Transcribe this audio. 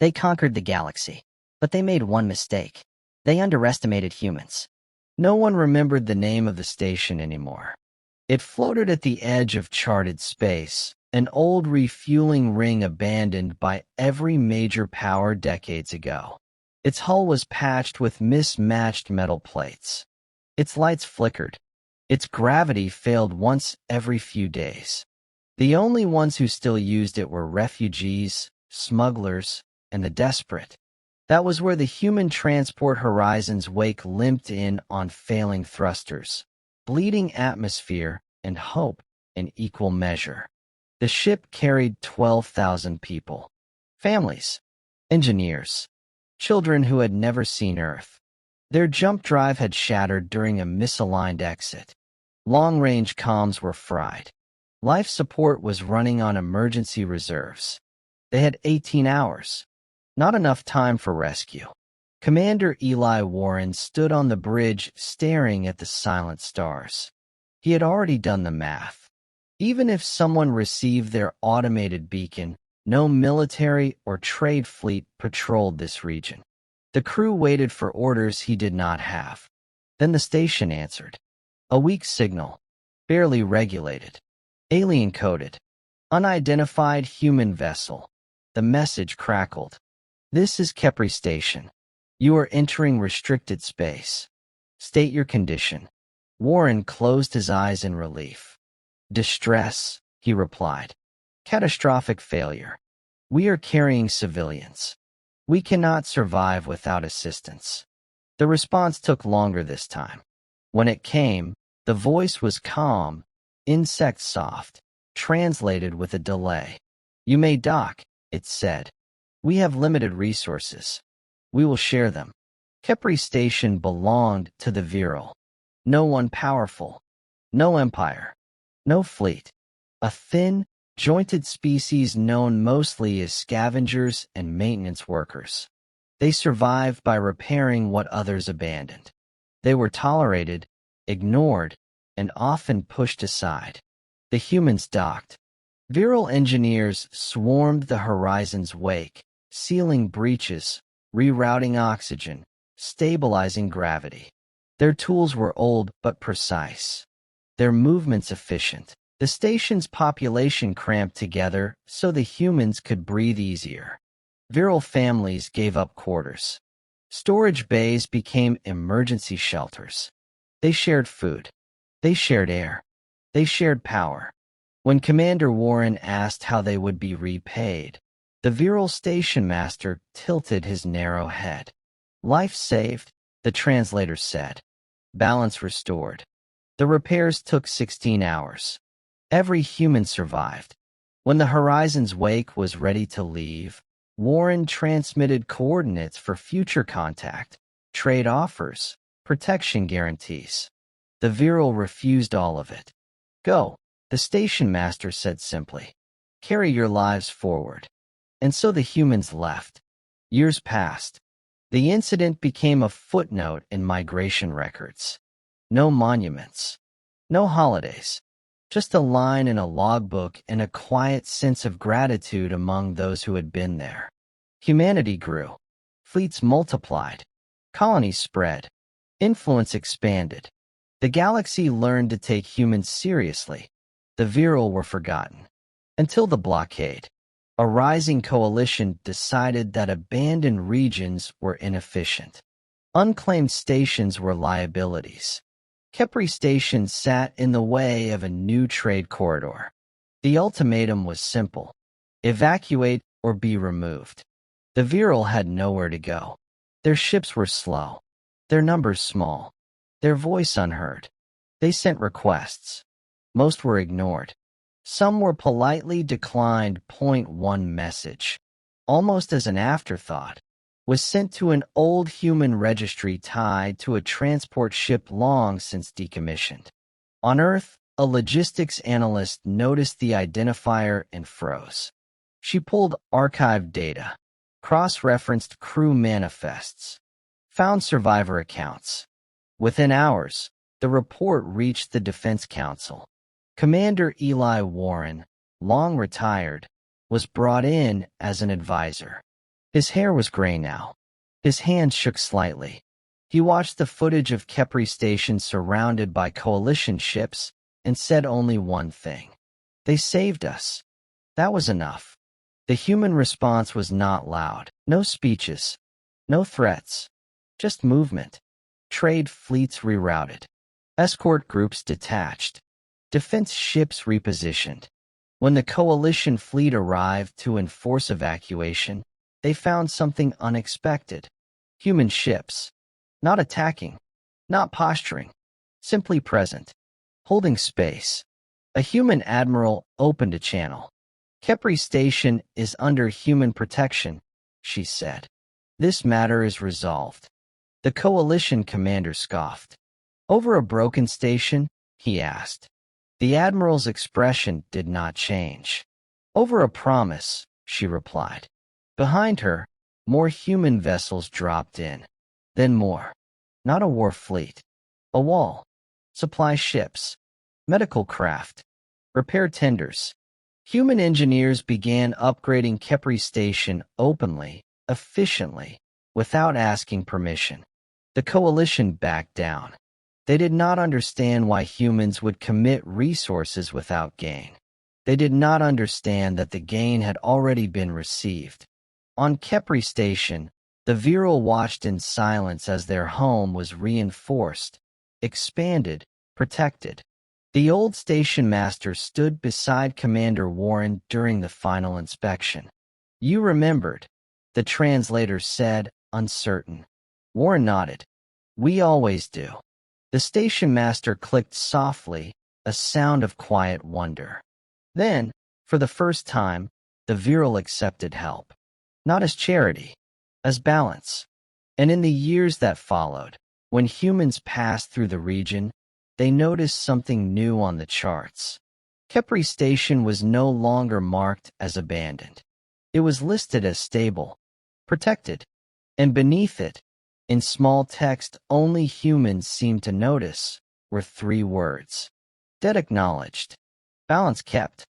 They conquered the galaxy, but they made one mistake. They underestimated humans. No one remembered the name of the station anymore. It floated at the edge of charted space, an old refueling ring abandoned by every major power decades ago. Its hull was patched with mismatched metal plates. Its lights flickered. Its gravity failed once every few days. The only ones who still used it were refugees, smugglers, and the desperate. That was where the human transport Horizon's wake limped in on failing thrusters, bleeding atmosphere, and hope in equal measure. The ship carried 12,000 people. Families, engineers, children who had never seen Earth. Their jump drive had shattered during a misaligned exit. Long-range comms were fried. Life support was running on emergency reserves. They had 18 hours. Not enough time for rescue. Commander Eli Warren stood on the bridge staring at the silent stars. He had already done the math. Even if someone received their automated beacon, no military or trade fleet patrolled this region. The crew waited for orders he did not have. Then the station answered. A weak signal, barely regulated, alien-coded, unidentified human vessel. The message crackled. This is Kepri Station. You are entering restricted space. State your condition. Warren closed his eyes in relief. Distress, he replied. Catastrophic failure. We are carrying civilians. We cannot survive without assistance. The response took longer this time. When it came, the voice was calm, insect soft, translated with a delay. You may dock, it said. We have limited resources. We will share them. Kepri Station belonged to the Virile. No one powerful. No empire. No fleet. A thin, jointed species known mostly as scavengers and maintenance workers. They survived by repairing what others abandoned. They were tolerated, ignored, and often pushed aside. The humans docked. Virile engineers swarmed the Horizon's wake, sealing breaches, rerouting oxygen, stabilizing gravity. Their tools were old but precise. Their movements efficient. The station's population cramped together so the humans could breathe easier. Virile families gave up quarters. Storage bays became emergency shelters. They shared food. They shared air. They shared power. When Commander Warren asked how they would be repaid, the Virile station master tilted his narrow head. Life saved, the translator said. Balance restored. The repairs took 16 hours. Every human survived. When the Horizon's wake was ready to leave, Warren transmitted coordinates for future contact, trade offers, protection guarantees. The Virile refused all of it. Go, the station master said simply. Carry your lives forward. And so the humans left. Years passed. The incident became a footnote in migration records. No monuments. No holidays. Just a line in a logbook and a quiet sense of gratitude among those who had been there. Humanity grew. Fleets multiplied. Colonies spread. Influence expanded. The galaxy learned to take humans seriously. The Virile were forgotten. Until the blockade. A rising coalition decided that abandoned regions were inefficient. Unclaimed stations were liabilities. Kepri Station sat in the way of a new trade corridor. The ultimatum was simple. Evacuate or be removed. The Virile had nowhere to go. Their ships were slow. Their numbers small. Their voice unheard. They sent requests. Most were ignored. Some were politely declined. One message, almost as an afterthought, was sent to an old human registry tied to a transport ship long since decommissioned. On Earth, a logistics analyst noticed the identifier and froze. She pulled archived data, cross-referenced crew manifests, found survivor accounts. Within hours, the report reached the Defense Council. Commander Eli Warren, long retired, was brought in as an advisor. His hair was gray now. His hands shook slightly. He watched the footage of Kepri Station surrounded by coalition ships and said only one thing. They saved us. That was enough. The human response was not loud. No speeches. No threats. Just movement. Trade fleets rerouted. Escort groups detached. Defense ships repositioned. When the coalition fleet arrived to enforce evacuation, they found something unexpected. Human ships. Not attacking. Not posturing. Simply present. Holding space. A human admiral opened a channel. Kepri Station is under human protection, she said. This matter is resolved. The coalition commander scoffed. Over a broken station? He asked. The admiral's expression did not change. Over a promise, she replied. Behind her, more human vessels dropped in. Then more. Not a war fleet. A wall. Supply ships. Medical craft. Repair tenders. Human engineers began upgrading Kepri Station openly, efficiently, without asking permission. The coalition backed down. They did not understand why humans would commit resources without gain. They did not understand that the gain had already been received. On Kepri Station, the Virile watched in silence as their home was reinforced, expanded, protected. The old station master stood beside Commander Warren during the final inspection. You remembered, the translator said, uncertain. Warren nodded. We always do. The station master clicked softly, a sound of quiet wonder. Then, for the first time, the Virile accepted help. Not as charity, as balance. And in the years that followed, when humans passed through the region, they noticed something new on the charts. Kepri Station was no longer marked as abandoned. It was listed as stable, protected, and beneath it, in small text only humans seemed to notice, were 3 words. Debt acknowledged. Balance kept.